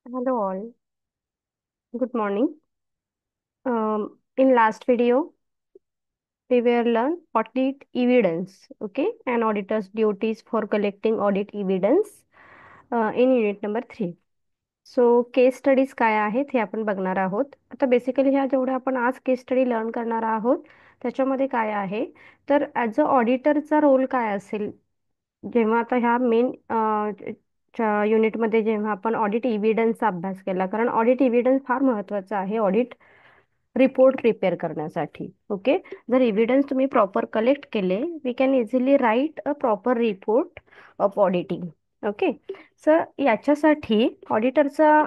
Hello all, good morning. In last video, we will learn audit evidence, okay, and auditor's duties for collecting audit evidence in unit number 3. So case studies काय आहेत हे आपण बघणार आहोत. आता basically ह्या जेवढ्या आपण आज केस स्टडी लर्न करणार आहोत त्याच्यामध्ये काय आहे तर ॲज अ ऑडिटरचा रोल काय असेल जेव्हा आता ह्या मेन युनिटमध्ये जेव्हा आपण ऑडिट इव्हिडन्सचा अभ्यास केला, कारण ऑडिट इव्हिडन्स फार महत्त्वाचा आहे ऑडिट रिपोर्ट प्रिपेअर करण्यासाठी. ओके, जर एव्हिडन्स तुम्ही प्रॉपर कलेक्ट केले, we can easily write a proper report of auditing. Okay, sir याच्यासाठी ऑडिटरचा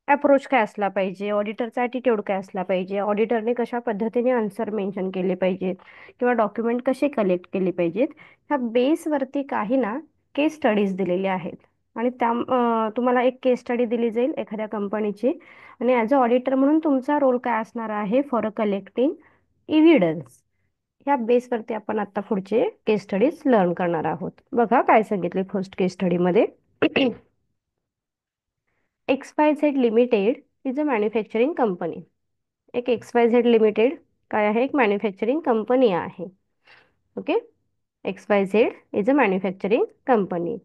अप्रोच काय असला पाहिजे, ऑडिटरचा ॲटिट्यूड काय असला पाहिजे, ऑडिटरने कशा पद्धतीने आन्सर मेन्शन केले पाहिजेत किंवा डॉक्युमेंट कसे कलेक्ट केले पाहिजेत, ह्या बेसवरती काही ना केस स्टडीज दिलेले आहेत. आणि त्या तुम्हाला एक केस स्टडी दिली जाईल एखाद्या कंपनीची, आणि ॲज अ ऑडिटर म्हणून तुमचा रोल काय असणार आहे फॉर अ कलेक्टिंग इव्हिडन्स. ह्या बेसवरती आपण आता पुढचे केस स्टडीज लर्न करणार आहोत. बघा काय सांगितले फर्स्ट केस स्टडीमध्ये. XYZ limited is a manufacturing company. एक XYZ लिमिटेड काय आहे, एक मॅन्युफॅक्चरिंग कंपनी आहे. Okay, XYZ is a manufacturing company.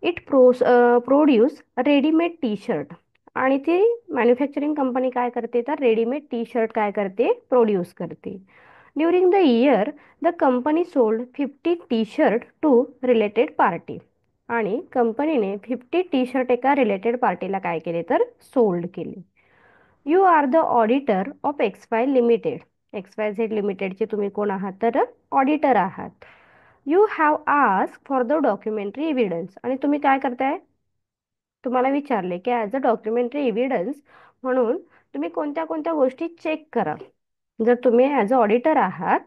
It produce readymade T shirt. आणि ती मॅन्युफॅक्चरिंग कंपनी काय करते तर रेडीमेड टी शर्ट काय करते, प्रोड्यूस करते. During the year the company sold 50 T shirt to related party. आणि कंपनीने 50 टी शर्ट एका रिलेटेड पार्टीला काय केले तर सोल्ड केले. You are the auditor of XY limited. XYZ लिमिटेडचे तुम्ही कोण आहात तर ऑडिटर आहात. You have ask for the documentary evidence. आणि तुम्ही काय करताय, तुम्हाला विचारले की ॲज अ डॉक्युमेंटरी एव्हिडन्स म्हणून तुम्ही कोणत्या कोणत्या गोष्टी चेक करा. जर तुम्ही ॲज अ ऑडिटर आहात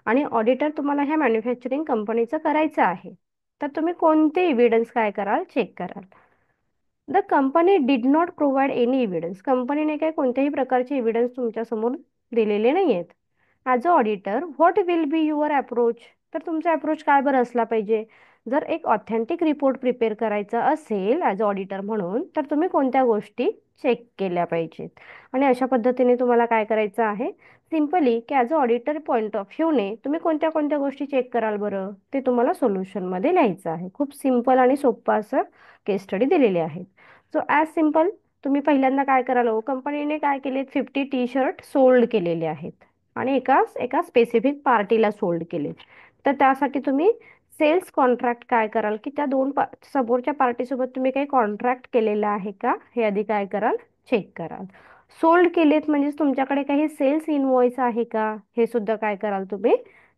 आणि ऑडिटर तुम्हाला ह्या मॅन्युफॅक्चरिंग कंपनीचं करायचं आहे, तर तुम्ही कोणते एव्हिडन्स काय कराल, चेक कराल. The company did not provide any evidence. कंपनीने काय कोणत्याही प्रकारचे एव्हिडन्स तुमच्यासमोर दिलेले नाही आहेत. As a auditor what will be your approach. तर तुमचा अप्रोच काय बरं असला पाहिजे. जर एक ऑथेंटिक रिपोर्ट प्रिपेअर करायचा असेल ॲज अ ऑडिटर म्हणून, तर तुम्ही कोणत्या गोष्टी चेक केल्या पाहिजेत. आणि अशा पद्धतीने तुम्हाला काय करायचं आहे, सिम्पली की as a auditor point of व्ह्यूने तुम्ही कोणत्या कोणत्या गोष्टी चेक कराल बरं, ते तुम्हाला सोल्युशनमध्ये लिहायचं आहे. खूप सिम्पल आणि सोपं असं केस स्टडी दिलेले आहेत. सो ॲज सिम्पल, तुम्ही पहिल्यांदा काय कराल, कंपनीने काय केले 50 टी शर्ट सोल्ड केलेले आहेत आणि एका एका स्पेसिफिक पार्टीला सोल्ड केले. तर त्यासाठी तुम्ही सेल्स कॉन्ट्रॅक्ट काय कराल की त्या दोन समोरच्या पार्टीसोबत तुम्ही काही कॉन्ट्रॅक्ट केलेलं आहे का हे आधी काय कराल, चेक कराल. सोल्ड केलेत म्हणजे तुमच्याकडे काही सेल्स इनवॉइस आहे का हे सुद्धा काय कराल तुम्ही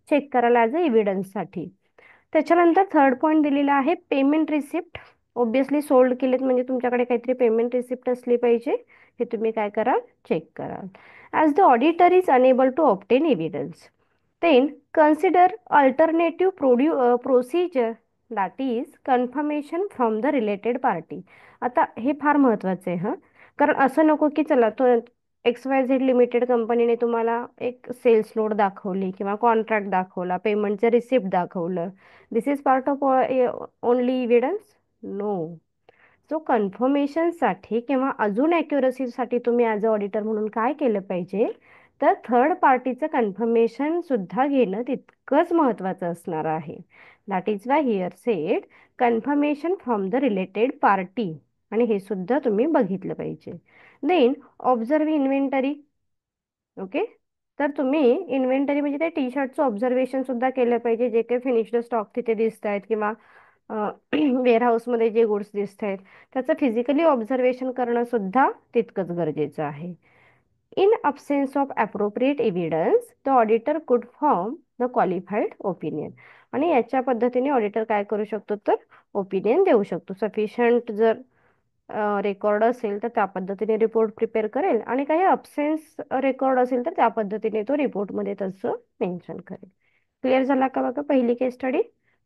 चेक कराल ॲज अ एव्हिडन्ससाठी. त्याच्यानंतर थर्ड पॉईंट दिलेला आहे पेमेंट रिसिप्ट. ऑब्विसली सोल्ड केलेत म्हणजे तुमच्याकडे काहीतरी पेमेंट रिसिप्ट असली पाहिजे, हे तुम्ही काय कराल, चेक कराल. As the auditor is unable to obtain evidence, then consider alternative procedure that is confirmation from the related party. आता हे फार महत्त्वाचं आहे हां, कारण असं नको की चला तो XYZ लिमिटेड कंपनीने तुम्हाला एक सेल्स लोड दाखवली किंवा कॉन्ट्रॅक्ट दाखवला, पेमेंटचं रिसिप्ट दाखवलं, this is part of only evidence, no. So कन्फर्मेशनसाठी किंवा अजून ॲक्युरसीसाठी तुम्ही ॲज अ ऑडिटर म्हणून काय केलं पाहिजे तर थर्ड पार्टीचं कन्फर्मेशन सुद्धा घेणं तितकंच महत्त्वाचं असणार आहे. That is why here said confirmation from the related party, आणि हे सुद्धा तुम्ही बघितलं पाहिजे. Then observe inventory. ओके, तर तुम्ही इन्व्हेंटरी म्हणजे ते टी शर्टचं ऑब्झर्वेशन सुद्धा केलं पाहिजे. जे काही फिनिश्ड स्टॉक तिथे दिसत आहेत किंवा वेअरहाऊसमध्ये जे गुड्स दिसत आहेत त्याचं फिजिकली ऑब्झर्वेशन करणं सुद्धा तितकंच गरजेचं आहे. In absence of appropriate evidence the auditor कुड फॉर्म द क्वालिफाईड ओपिनियन. आणि याच्या पद्धतीने ऑडिटर काय करू शकतो तर ओपिनियन देऊ शकतो. सफिशियंट जर रेकॉर्ड असेल तर त्या पद्धतीने रिपोर्ट प्रिपेअर करेल, आणि काही अब्सेन्स रेकॉर्ड असेल तर त्या पद्धतीने तो रिपोर्टमध्ये तसं मेन्शन करेल. क्लिअर झाला का बघा पहिली केस स्टडी.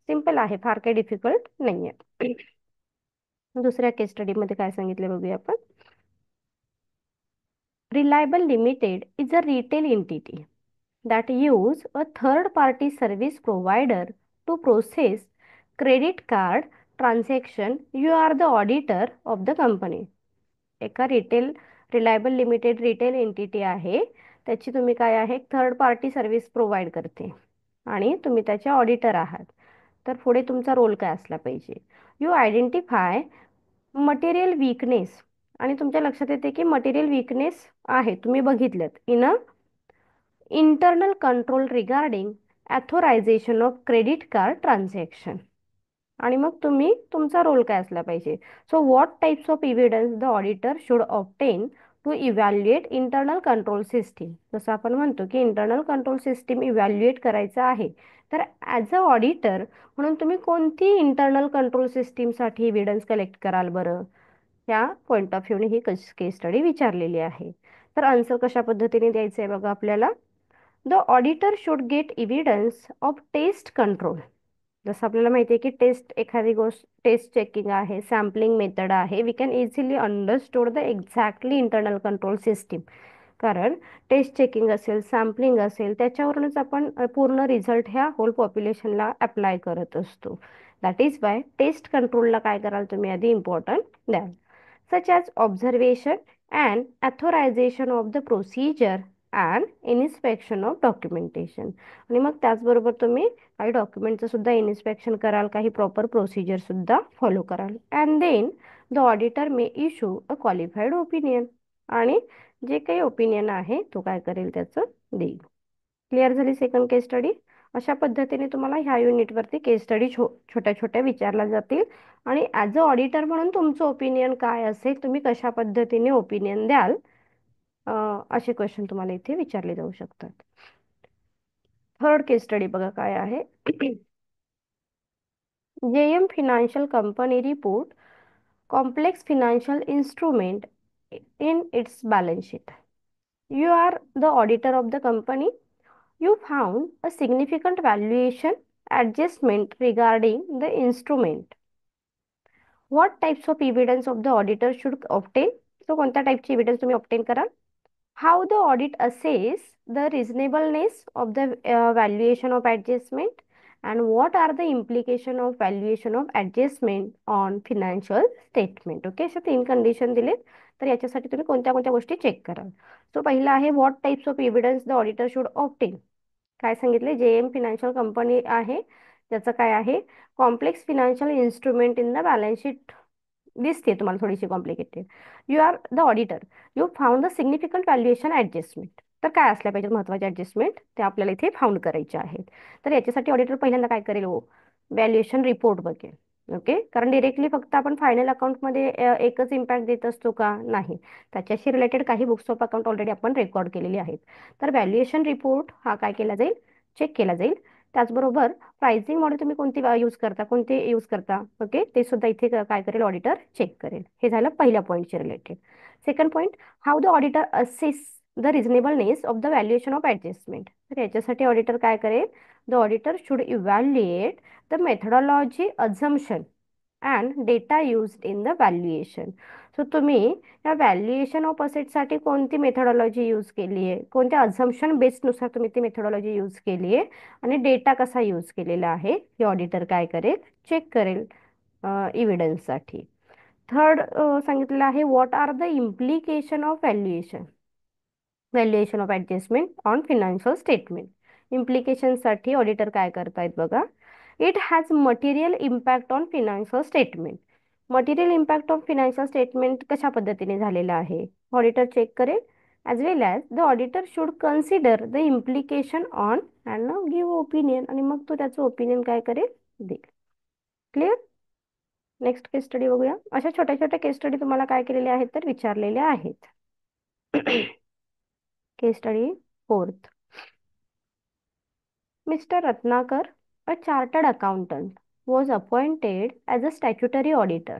सिम्पल आहे, फार काही डिफिकल्ट नाही आहे. दुसऱ्या केस स्टडीमध्ये काय सांगितले बघूया आपण. Reliable limited is a retail entity that use a third party service provider to process credit card transaction. You are the auditor of the company. एका रिलायबल लिमिटेड रिटेल एंटिटी आहे, त्याची तुम्ही काय आहे थर्ड पार्टी सर्व्हिस प्रोव्हाइड करते आणि तुम्ही त्याचे ऑडिटर आहात. तर पुढे तुमचा रोल काय असला पाहिजे? यू आयडेंटिफाय मटेरियल वीकनेस, आणि तुमच्या लक्षात येते की मटेरियल वीकनेस आहे, तुम्ही बघितलं in a internal control regarding authorisation of credit card transaction. आणि मग तुम्ही तुमचा रोल काय असला पाहिजे? So what types of evidence the auditor should obtain to evaluate internal control system. जसं आपण म्हणतो की इंटरनल कंट्रोल सिस्टीम इव्हॅल्युएट करायचं आहे, तर ॲज अ ऑडिटर म्हणून तुम्ही कोणती इंटरनल कंट्रोल सिस्टीमसाठी इव्हिडन्स कलेक्ट कराल बरं? या पॉईंट ऑफ व्ह्यूने ही केस स्टडी विचारलेली आहे. तर आन्सर कशा पद्धतीने द्यायचं आहे बघा आपल्याला. The auditor should get evidence of test control. जसं आपल्याला माहिती आहे की एखादी गोष्ट टेस्ट चेकिंग आहे, सॅम्पलिंग मेथड आहे, we can easily understood the exactly internal control system. कारण टेस्ट चेकिंग असेल, सॅम्पलिंग असेल, त्याच्यावरूनच आपण पूर्ण रिझल्ट ह्या होल पॉप्युलेशनला अप्लाय करत असतो. दॅट इज वाय टेस्ट कंट्रोलला काय कराल तुम्ही आधी इम्पॉर्टंट द्याल. Such as observation and authorisation of the procedure and inspection of documentation. आणि मग त्याचबरोबर तुम्ही काही डॉक्युमेंटचं सुद्धा इन्स्पेक्शन कराल, काही प्रॉपर प्रोसिजर सुद्धा फॉलो कराल. And then the auditor may issue a qualified opinion. आणि जे काही ओपिनियन आहे तो काय करेल त्याचं देईल. क्लिअर झाली सेकंड केस स्टडी. अशा पद्धतीने तुम्हाला ह्या युनिटवरती केस स्टडी छोट्या छोट्या विचारल्या जातील. आणि ॲज अ ऑडिटर म्हणून तुमचं ओपिनियन काय असेल, तुम्ही कशा पद्धतीने ओपिनियन द्याल, असे क्वेश्चन तुम्हाला इथे विचारले जाऊ शकतात. थर्ड केस स्टडी बघा काय आहे. JM Financial Company report complex financial instrument in its balance sheet. You are the auditor of the company. You found a significant valuation adjustment regarding the instrument. What types of evidence of the auditor should obtain? So कोणत्या टाईपची evidence तुम्ही obtain कराल? How the audit assess the reasonableness of the valuation of adjustment, and what are the implication of valuation of adjustment on financial statement. Okay, अशा 3 condition दिलेत. तर याच्यासाठी तुम्ही कोणत्या कोणत्या गोष्टी चेक कराल. सो पहिला आहे what types of evidence the auditor should obtain. काय सांगितले? JM फिनान्शियल कंपनी आहे, त्याचं काय आहे complex financial instrument in the balance sheet दिसते तुम्हाला थोडीशी complicated. You are the auditor, you found the significant valuation adjustment. तर काय असल्या पाहिजेत महत्त्वाचे ॲडजस्टमेंट, ते आपल्याला इथे फाउंड करायचे आहेत. तर याच्यासाठी ऑडिटर पहिल्यांदा काय करेल? हो, व्हॅल्युएशन रिपोर्ट बघेल. ओके, कारण डिरेक्टली फक्त आपण फायनल अकाउंटमध्ये एकच इम्पॅक्ट देत असतो का? नाही, त्याच्याशी रिलेटेड काही बुक्स ऑफ अकाउंट ऑलरेडी आपण रेकॉर्ड केलेली आहेत. तर व्हॅल्युएशन रिपोर्ट हा काय केला जाईल? चेक केला जाईल. त्याचबरोबर प्राइसिंग मॉडेल तुम्ही कोणती यूज करता, कोणते यूज करता, ओके, ते सुद्धा इथे काय करेल? ऑडिटर चेक करेल. हे झालं पहिल्या पॉईंटशी related. Second point, how the auditor assess the reasonableness of the valuation of adjustment. तर याच्यासाठी ऑडिटर काय करेल? The auditor should evaluate the methodology assumption and data used in the valuation. So तुम्ही या व्हॅल्युएशन ऑफ असेटसाठी कोणती methodology use केली आहे, कोणत्या अझम्पशन बेस्डनुसार तुम्ही ती मेथडॉलॉजी यूज केली आहे, आणि डेटा कसा यूज केलेला आहे हे ऑडिटर काय करेल? चेक करेल इव्हिडन्ससाठी. थर्ड सांगितलेलं आहे what are the implication of valuation of adjustment on financial statement. इम्प्लिकेशनसाठी ऑडिटर काय करतायत बघा. It has material impact on financial statement. Material impact of financial statement कशा पद्धतीने झालेला आहे ऑडिटर चेक करेल. As well as the auditor should consider the implication on and give opinion. आणि मग तो त्याचं ओपिनियन काय करेल? देईल. क्लिअर. नेक्स्ट केस स्टडी बघूया. अशा छोट्या छोट्या केस स्टडी तुम्हाला काय केलेल्या आहेत तर विचारलेल्या आहेत. Case study fourth. Mr. Ratnakar, a chartered accountant, was appointed as a statutory auditor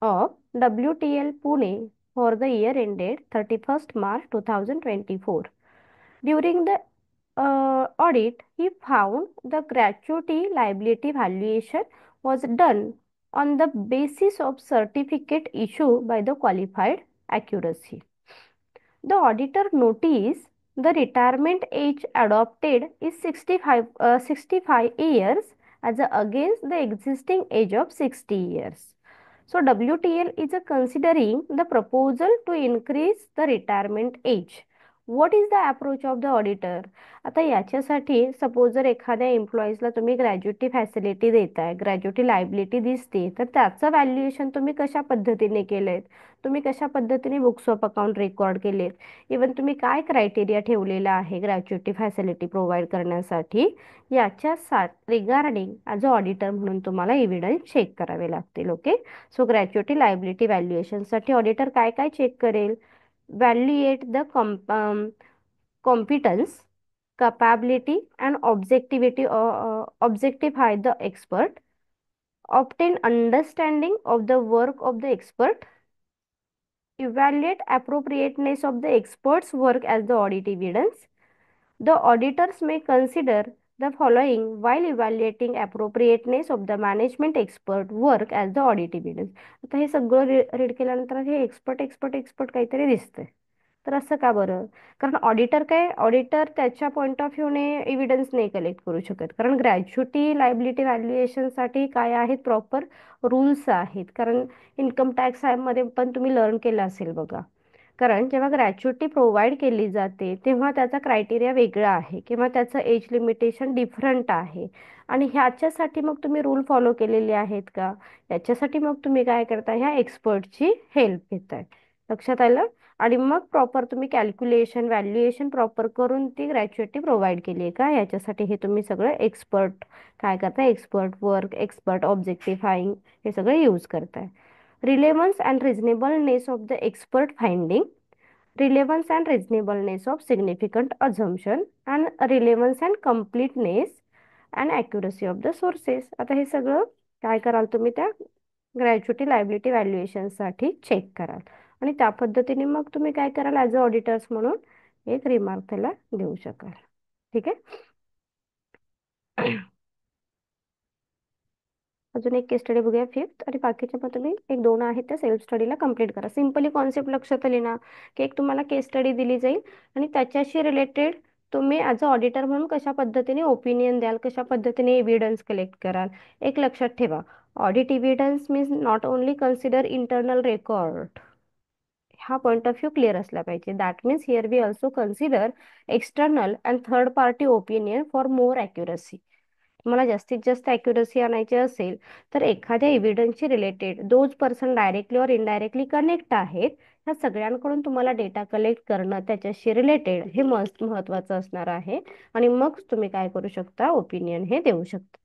of WTL Pune for the year ended 31st March 2024. During the audit, he found the gratuity liability valuation was done on the basis of certificate issued by the qualified accuracy. The auditor noticed the retirement age adopted is 65 years as against the existing age of 60 years. So WTL is a considering the proposal to increase the retirement age. What is the approach of the auditor? आता याच्यासाठी suppose जर एखाद्या एम्प्लॉईजला तुम्ही gratuity facility देताय, gratuity liability दिसते, तर त्याचं valuation तुम्ही कशा पद्धतीने केलंय, तुम्ही कशा पद्धतीने बुक्स ऑफ अकाउंट रेकॉर्ड केलेत, इवन तुम्ही काय क्रायटेरिया ठेवलेला आहे ग्रॅज्युटी फॅसिलिटी प्रोव्हाइड करण्यासाठी, याच्या रिगार्डिंग ॲज अ ऑडिटर म्हणून तुम्हाला एव्हिडन्स चेक करावे लागतील. ओके. सो ग्रॅच्युटी लायबिलिटी व्हॅल्युएशनसाठी ऑडिटर काय काय चेक करेल? Valuate the competence, capability and objectivity objectify the expert, obtain understanding of the work of the expert, evaluate appropriateness of the expert's work as the audit evidence. The auditors may consider the following while evaluating appropriateness of the management expert work as the audit evidence. आता हे सगळं read केल्यानंतर हे expert expert expert काहीतरी दिसतंय. तर असं का बरं? कारण ऑडिटर त्याच्या पॉईंट ऑफ व्ह्यूने एव्हिडन्स नाही कलेक्ट करू शकत. कारण ग्रॅज्युटी लायबिलिटी व्हॅल्युएशनसाठी काय आहेत, प्रॉपर रूल्स आहेत. कारण इन्कम टॅक्स मध्ये पण तुम्ही लर्न केलं असेल बघा. कारण जेव्हा ग्रॅच्युटी प्रोव्हाइड केली जाते तेव्हा त्याचा क्रायटेरिया वेगळा आहे किंवा त्याचं एज लिमिटेशन डिफरंट आहे. आणि ह्याच्यासाठी मग तुम्ही रूल फॉलो केलेले आहेत का, याच्यासाठी मग तुम्ही काय करताय, ह्या एक्सपर्टची हेल्प घेताय. लक्षात आलं? आणि मग प्रॉपर तुम्ही कॅल्क्युलेशन व्हॅल्युएशन प्रॉपर करून ती ग्रॅच्युटी प्रोव्हाइड केली आहे का, याच्यासाठी हे तुम्ही सगळं एक्सपर्ट काय करताय, एक्सपर्ट वर्क, एक्सपर्ट ऑब्जेक्टिफाईंग, हे सगळं यूज करताय. Relevance and reasonableness of the expert finding, relevance and reasonableness of significant assumption, and relevance and completeness and accuracy of the sources. आता हे सगळं काय कराल तुम्ही त्या ग्रॅच्युटी लायबिलिटी व्हॅल्युएशनसाठी चेक कराल आणि त्या पद्धतीने मग तुम्ही काय कराल, ॲज अ ऑडिटर्स म्हणून एक रिमार्क त्याला देऊ शकाल. ठीक आहे. अजून एक केस स्टडी बघूया फिफ्थ, आणि बाकीच्या पण तुम्ही एक दोन आहेत त्या सेल्फ स्टडीला कम्प्लीट करा. सिम्पली कॉन्सेप्ट लक्षात आली ना, की एक तुम्हाला केस स्टडी दिली जाईल आणि त्याच्याशी रिलेटेड तुम्ही ॲज अ ऑडिटर म्हणून कशा पद्धतीने ओपिनियन द्याल, कशा पद्धतीने एव्हिडन्स कलेक्ट कराल. एक लक्षात ठेवा, audit evidence means not only consider internal record, हा पॉईंट ऑफ व्ह्यू क्लिअर असला पाहिजे. That means here we also consider external and third party opinion for more accuracy. तुम्हाला जास्तीत जास्त ॲक्युरसी आणायची असेल तर एखाद्या एव्हिडन्सशी related those person directly or indirectly connect आहेत, ह्या सगळ्यांकडून तुम्हाला डेटा कलेक्ट करणं त्याच्याशी रिलेटेड हे मस्त महत्त्वाचं असणार आहे. आणि मग तुम्ही काय करू शकता, ओपिनियन हे देऊ शकता.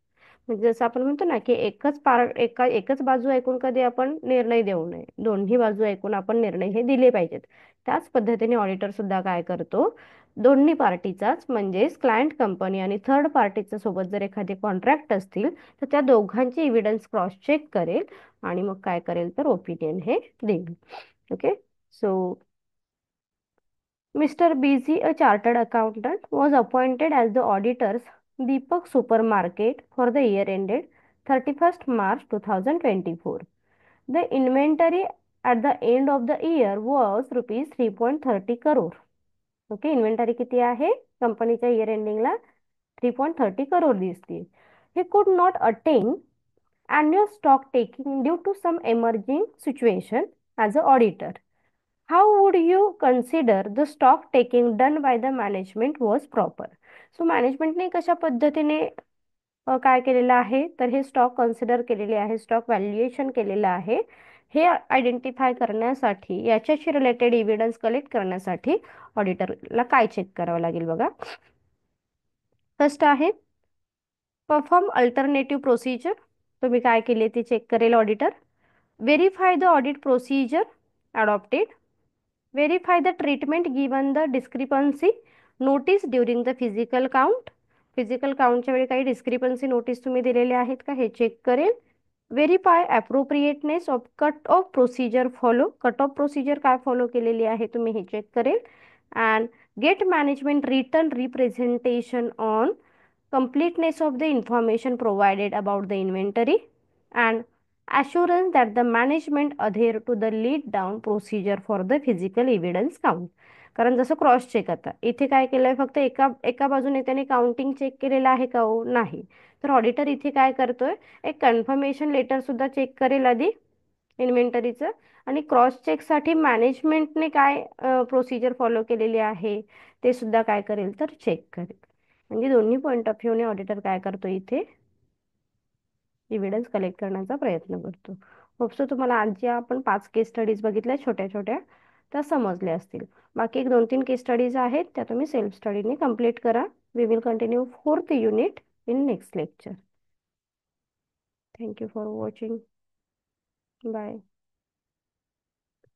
म्हणजे जसं आपण म्हणतो ना, की एकच बाजू ऐकून कधी आपण निर्णय देऊ नये, दोन्ही बाजू ऐकून आपण निर्णय हे दिले पाहिजेत. त्याच पद्धतीने ऑडिटर सुद्धा काय करतो, दोन्ही पार्टीचाच म्हणजेच क्लायंट कंपनी आणि थर्ड पार्टीच्या सोबत जर एखादे कॉन्ट्रॅक्ट असतील तर त्या दोघांची एव्हिडन्स क्रॉस चेक करेल आणि मग काय करेल तर ओपिनियन हे देईल. Okay. So Mr. BZ, a chartered accountant, was appointed as the auditor's Deepak Supermarket for the year ended 31st March 2024. The inventory at the end of the year was rupees 3.30 crore. Okay. Inventory किती आहे कंपनीच्या year एंडिंगला, 3.30 crore दिसते. He could not attain annual stock taking due to some emerging situation as a auditor. How would you consider the stock taking done by the management was proper? So मॅनेजमेंटने कशा पद्धतीने काय केलेलं आहे तर हे stock consider केलेले आहे, स्टॉक व्हॅल्युएशन केलेलं आहे, हे आयडेंटिफाय करण्यासाठी याच्याशी रिलेटेड एव्हिडन्स कलेक्ट करण्यासाठी ऑडिटरला काय चेक करावं लागेल बघा. फर्स्ट आहे परफॉर्म अल्टरनेटिव्ह प्रोसिजर. तुम्ही काय केले ते चेक करेल auditor. Verify the audit procedure adopted. Verify the treatment given the discrepancy notice during the physical count. Physical काउंटच्या वेळी काही डिस्क्रिपन्सी नोटीस तुम्ही दिलेले आहेत का हे चेक करेल. Verify appropriateness of cut off procedure follow. Cut off procedure काय फॉलो केलेली आहे तुम्ही हे चेक करेल. And get management return representation on completeness of the information provided about the inventory and assurance that the management adhere to the lead down procedure for the physical evidence count. कारण जसं cross check, आता इथे काय केलंय, फक्त एका एका बाजूने त्याने काउंटिंग चेक केलेलं आहे का, हो नाही. तर ऑडिटर इथे काय करतोय, एक कन्फर्मेशन लेटर सुद्धा चेक करेल आधी इन्व्हेंटरीचं. आणि क्रॉस चेकसाठी मॅनेजमेंटने काय प्रोसिजर फॉलो केलेली आहे ते सुद्धा काय करेल तर चेक करेल. म्हणजे दोन्ही पॉईंट ऑफ व्ह्यूने ऑडिटर काय करतो इथे एव्हिडन्स कलेक्ट करण्याचा प्रयत्न करतो. होपसो तुम्हाला आज ज्या आपण 5 केस स्टडीज बघितल्या छोट्या छोट्या त्या समजल्या असतील. बाकी एक 2-3 केस स्टडीज आहेत त्या तुम्ही सेल्फ स्टडीने कम्प्लीट करा. We will continue 4th unit in next lecture. Thank you for watching. Bye.